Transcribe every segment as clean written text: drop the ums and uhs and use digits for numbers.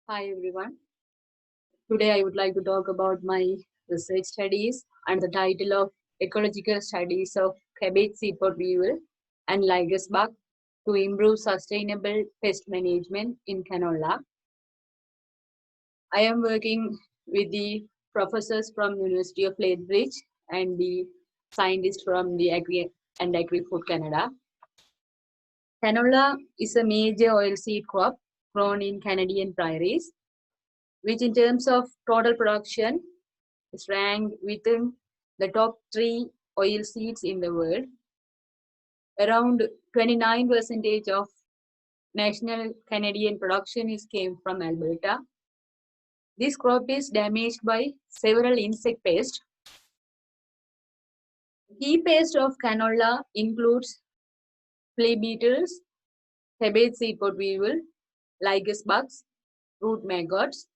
Hi everyone. Today I would like to talk about my research studies and the title of Ecological Studies of Cabbage Seed Pod Weevil and Lygus Bug to Improve Sustainable Pest Management in Canola. I am working with the professors from University of Lethbridge and the scientists from the Agri and Agri-Food Canada. Canola is a major oilseed crop grown in Canadian prairies, which in terms of total production is ranked within the top three oil seeds in the world. Around 29% of national Canadian production is came from Alberta. This crop is damaged by several insect pests. Key pests of canola includes flea beetles, cabbage seed pod weevil, lygus bugs, root maggots,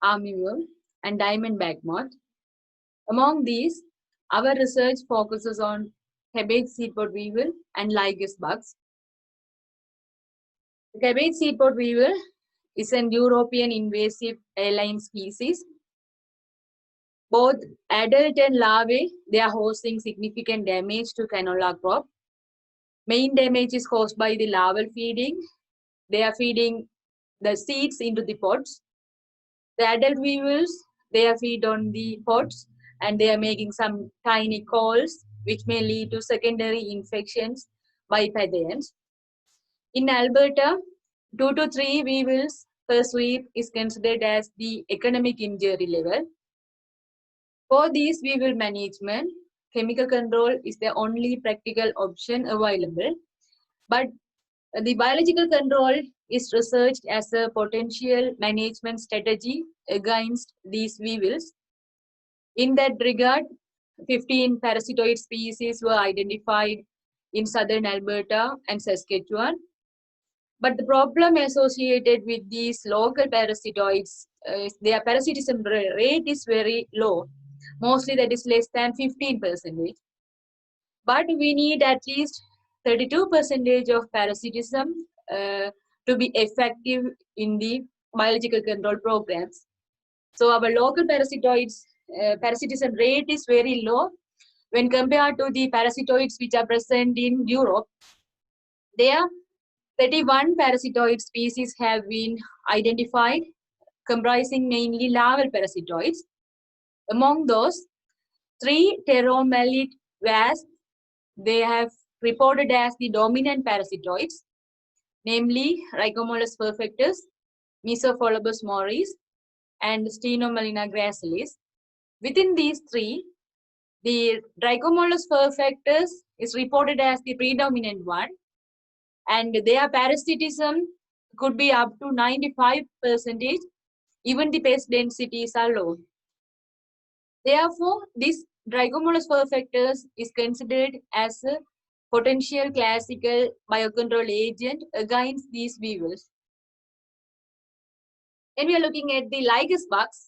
armyworm, and diamondback moth. Among these, our research focuses on cabbage seed pod weevil and lygus bugs. The cabbage seed pod weevil is an European invasive airline species. Both adult and larvae, they are causing significant damage to canola crop. Main damage is caused by the larval feeding. They are feeding the seeds into the pods. The adult weevils, they are feed on the pods and they are making some tiny calls which may lead to secondary infections by pathogens. In Alberta, 2 to 3 weevils per sweep is considered as the economic injury level. For these weevil management, chemical control is the only practical option available. But the biological control is researched as a potential management strategy against these weevils. In that regard, 15 parasitoid species were identified in southern Alberta and Saskatchewan. But the problem associated with these local parasitoids, their parasitism rate is very low. Mostly that is less than 15%. But we need at least 32% of parasitism to be effective in the biological control programs. So our local parasitoids parasitism rate is very low when compared to the parasitoids which are present in Europe. There, 31 parasitoid species have been identified, comprising mainly larval parasitoids. Among those, 3 pteromalid wasps, they have reported as the dominant parasitoids, namely Rhicomolus perfectus, Mesopholobus moris, and Steinomelina gracilis. Within these 3, the Dracomolus perfectus is reported as the predominant one, and their parasitism could be up to 95%. Even the pest densities are low. Therefore, this Dracomolus perfectus is considered as a potential classical biocontrol agent against these weevils. When we are looking at the lygus bugs,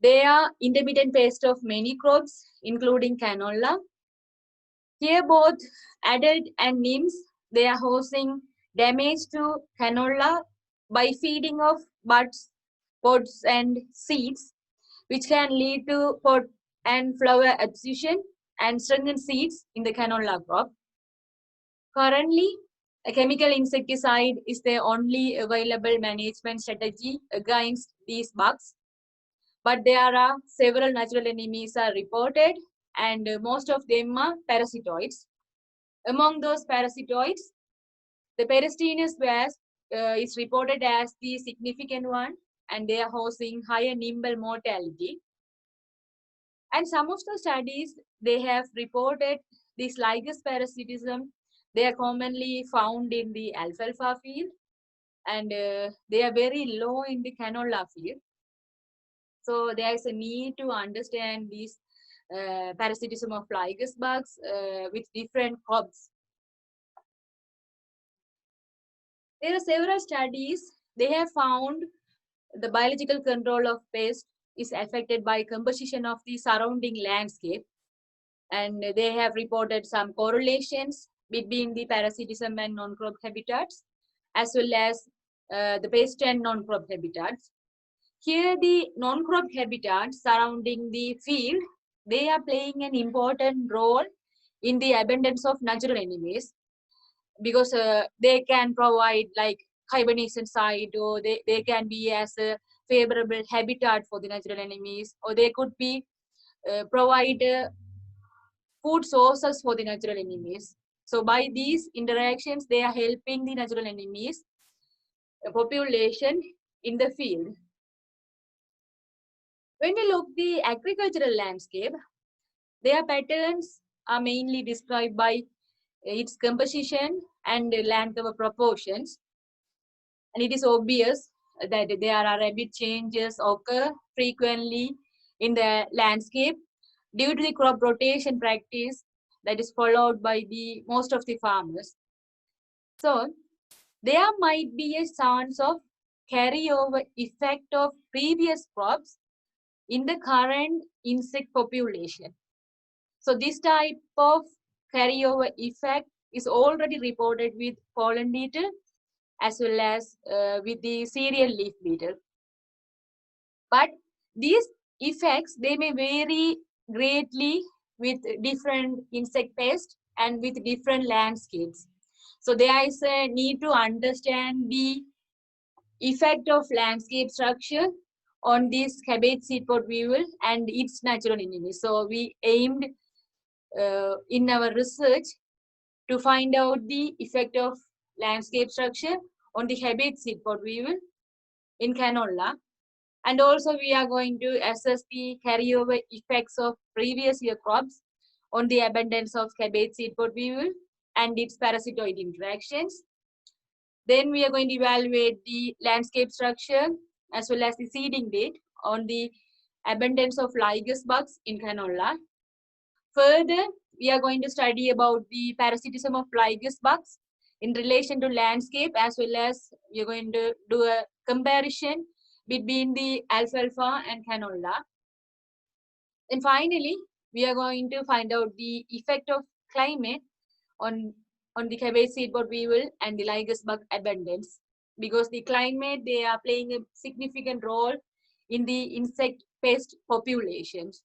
they are intermittent pest of many crops, including canola. Here, both adult and nymphs, they are causing damage to canola by feeding of buds, pods, and seeds, which can lead to pod and flower abscission and strengthen seeds in the canola crop. Currently, a chemical insecticide is the only available management strategy against these bugs. But there are several natural enemies are reported, and most of them are parasitoids. Among those parasitoids, the Peristinus wasp is reported as the significant one, and they are causing higher nimble mortality. And some of the studies, they have reported this lygus parasitism. They are commonly found in the alfalfa field, and they are very low in the canola field. So there is a need to understand these parasitism of lygus bugs with different crops. There are several studies. They have found the biological control of pests is affected by composition of the surrounding landscape, and they have reported some correlations between the parasitism and non-crop habitats, as well as the pest and non-crop habitats. Here, the non-crop habitats surrounding the field, they are playing an important role in the abundance of natural enemies, because they can provide like hibernation site, or they can be as a favorable habitat for the natural enemies, or they could be provide food sources for the natural enemies. So by these interactions, they are helping the natural enemies population in the field. When we look the agricultural landscape, their patterns are mainly described by its composition and land cover proportions. And it is obvious that there are rapid changes occur frequently in the landscape due to the crop rotation practice that is followed by the most of the farmers. So there might be a chance of carryover effect of previous crops in the current insect population. So this type of carryover effect is already reported with pollen beetle as well as with the cereal leaf beetle. But these effects, they may vary greatly with different insect pests and with different landscapes. So there is a need to understand the effect of landscape structure on this cabbage seed pod weevil and its natural enemies. So we aimed in our research to find out the effect of landscape structure on the cabbage seed pod weevil in canola. And also we are going to assess the carryover effects of previous year crops on the abundance of cabbage seed pod weevil and its parasitoid interactions. Then we are going to evaluate the landscape structure as well as the seeding date on the abundance of lygus bugs in canola. Further, we are going to study about the parasitism of lygus bugs in relation to landscape, as well as we are going to do a comparison between the alfalfa and canola. And finally, we are going to find out the effect of climate on the cabbage seed pod weevil and the lygus bug abundance, because the climate, they are playing a significant role in the insect pest populations.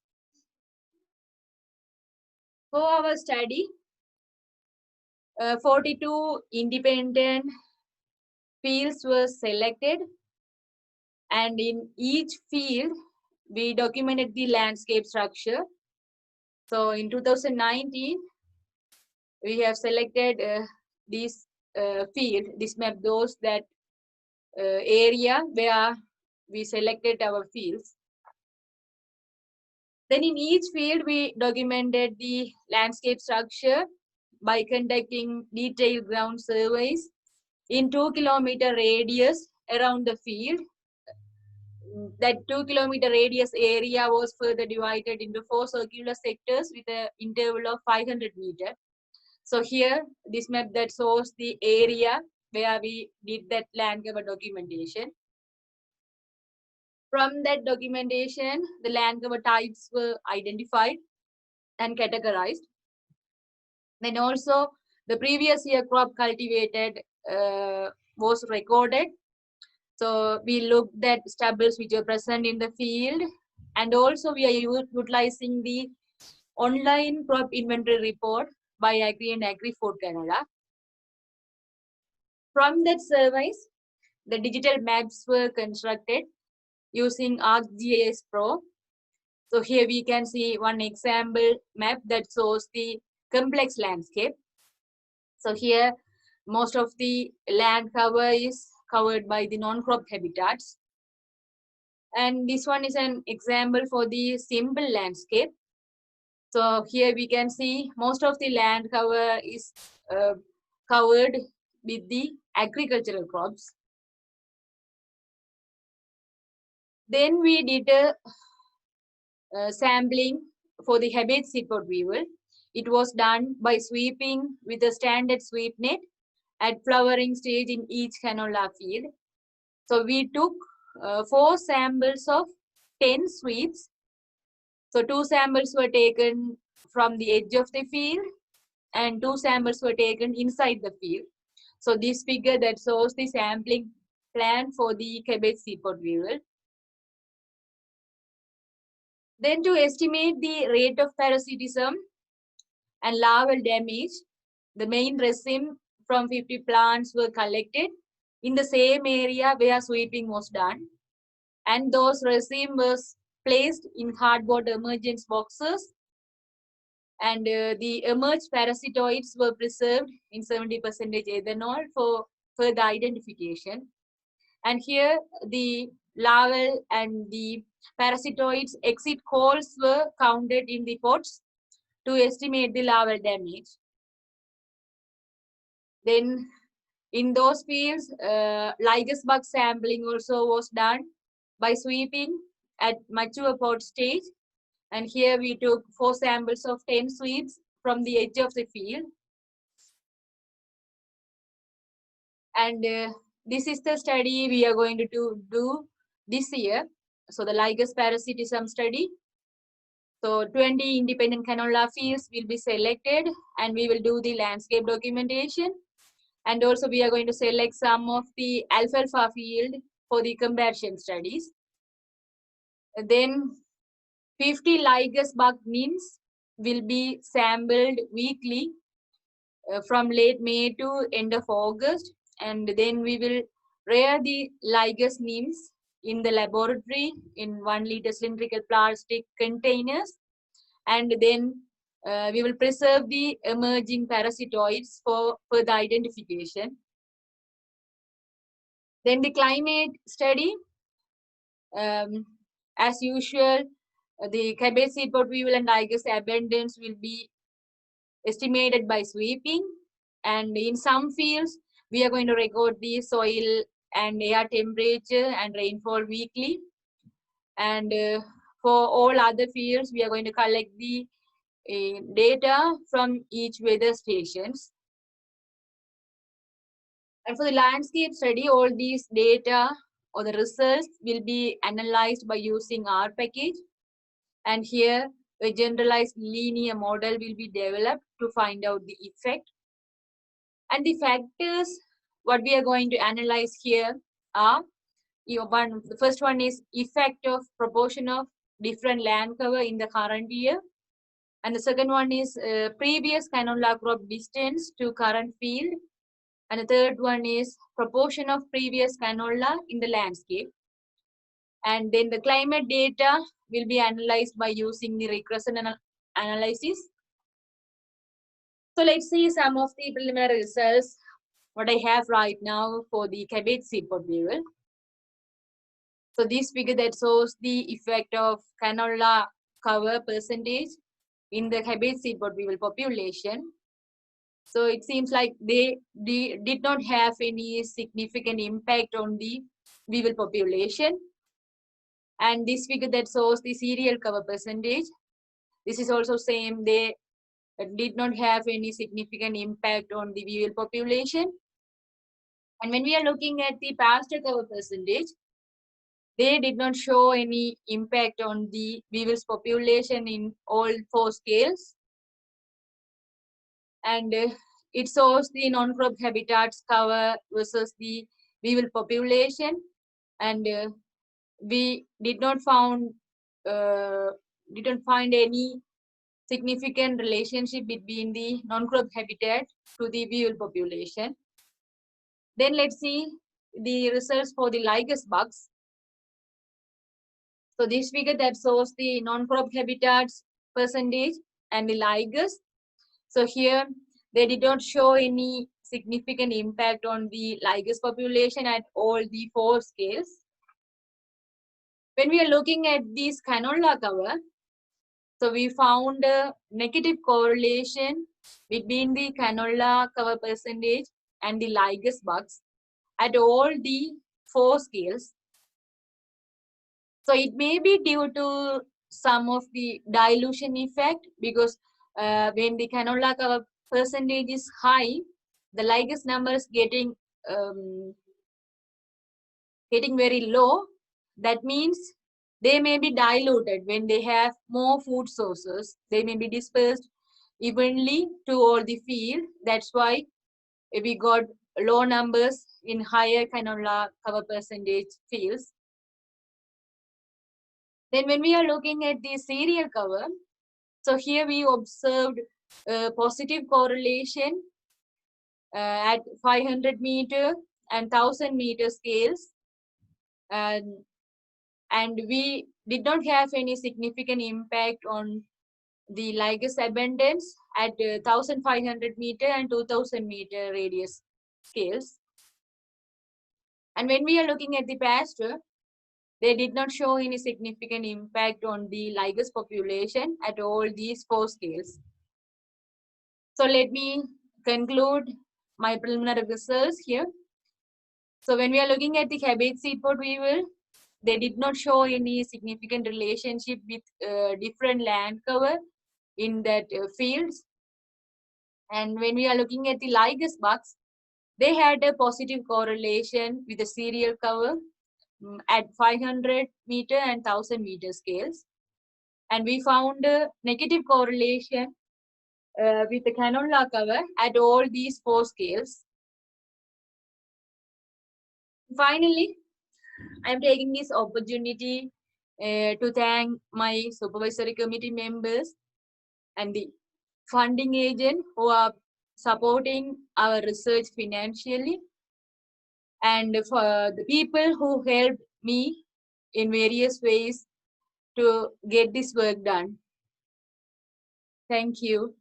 For our study, 42 independent fields were selected, and in each field we documented the landscape structure. So in 2019, we have selected this field, this map, those that area where we selected our fields. Then in each field, we documented the landscape structure by conducting detailed ground surveys in 2-kilometer radius around the field. That 2-kilometer radius area was further divided into 4 circular sectors with an interval of 500 meters. So here, this map that shows the area where we did that land cover documentation. From that documentation, the land cover types were identified and categorized. Then also, the previous year crop cultivated was recorded. So we looked at stubbles which are present in the field, and also we are utilizing the online crop inventory report by Agri and AgriFood Canada. From that surveys, the digital maps were constructed using ArcGIS Pro. So here we can see one example map that shows the complex landscape. So here, most of the land cover is covered by the non-crop habitats. And this one is an example for the simple landscape. So here we can see most of the land cover is covered with the agricultural crops. Then we did a sampling for the cabbage seed pod weevil. It was done by sweeping with a standard sweep net at flowering stage in each canola field. So we took 4 samples of 10 sweeps. So 2 samples were taken from the edge of the field and 2 samples were taken inside the field. So this figure that shows the sampling plan for the cabbage seedpod weevil. Then to estimate the rate of parasitism and larval damage, the main resin from 50 plants were collected in the same area where sweeping was done. And those resin was placed in cardboard emergence boxes, and the emerged parasitoids were preserved in 70% ethanol for further identification. And here the larval and the parasitoids exit holes were counted in the pots to estimate the larval damage. Then in those fields, lygus bug sampling also was done by sweeping at mature pot stage. And here we took 4 samples of 10 sweeps from the edge of the field. And this is the study we are going to do this year. So the lygus parasitism study. So 20 independent canola fields will be selected, and we will do the landscape documentation. And also we are going to select some of the alfalfa field for the comparison studies. Then 50 lygus bug nymphs will be sampled weekly from late May to end of August. And then we will rear the lygus nymphs in the laboratory in 1 liter cylindrical plastic containers. And then we will preserve the emerging parasitoids for further identification. Then the climate study, as usual, the cabbage seedpod weevil and lygus abundance will be estimated by sweeping. And in some fields, we are going to record the soil and air temperature and rainfall weekly. And for all other fields, we are going to collect the data from each weather stations. And for the landscape study, all these data or the results will be analyzed by using R package. And here, a generalized linear model will be developed to find out the effect. And the factors, what we are going to analyze here are, the first one is effect of proportion of different land cover in the current year. And the second one is previous canola crop distance to current field. And the third one is proportion of previous canola in the landscape. And then the climate data will be analyzed by using the regression analysis. So let's see some of the preliminary results, what I have right now for the cabbage seedpod weevil. So this figure that shows the effect of canola cover percentage in the cabbage seedpod weevil population. So it seems like they did not have any significant impact on the weevil population. And this figure that shows the cereal cover percentage, this is also same. They did not have any significant impact on the weevil population. And when we are looking at the pasture cover percentage, they did not show any impact on the weevils population in all 4 scales. And it shows the non-crop habitats cover versus the weevil population. And we didn't find any significant relationship between the non-crop habitat to the weevil population. Then let's see the results for the lygus bugs. So this figure that shows the non-crop habitats percentage and the lygus. So here they did not show any significant impact on the lygus population at all the 4 scales. When we are looking at this canola cover, so we found a negative correlation between the canola cover percentage and the lygus bugs at all the 4 scales. So it may be due to some of the dilution effect, because when the canola cover percentage is high, the lygus number is getting very low. That means they may be diluted when they have more food sources. They may be dispersed evenly to all the field. That's why we got low numbers in higher canola cover percentage fields. Then when we are looking at the cereal cover, so here we observed a positive correlation at 500 meter and 1000 meter scales. And we did not have any significant impact on the ligase abundance at 1500 meter and 2000 meter radius scales. And when we are looking at the pasture, they did not show any significant impact on the ligase population at all these 4 scales. So let me conclude my preliminary results here. So when we are looking at the cabbage seed pod weevil, they did not show any significant relationship with different land cover in that fields. And when we are looking at the ligase bugs, they had a positive correlation with the cereal cover at 500 meter and 1000 meter scales. And we found a negative correlation with the canola cover at all these 4 scales. Finally, I am taking this opportunity to thank my supervisory committee members and the funding agent who are supporting our research financially, and for the people who helped me in various ways to get this work done. Thank you.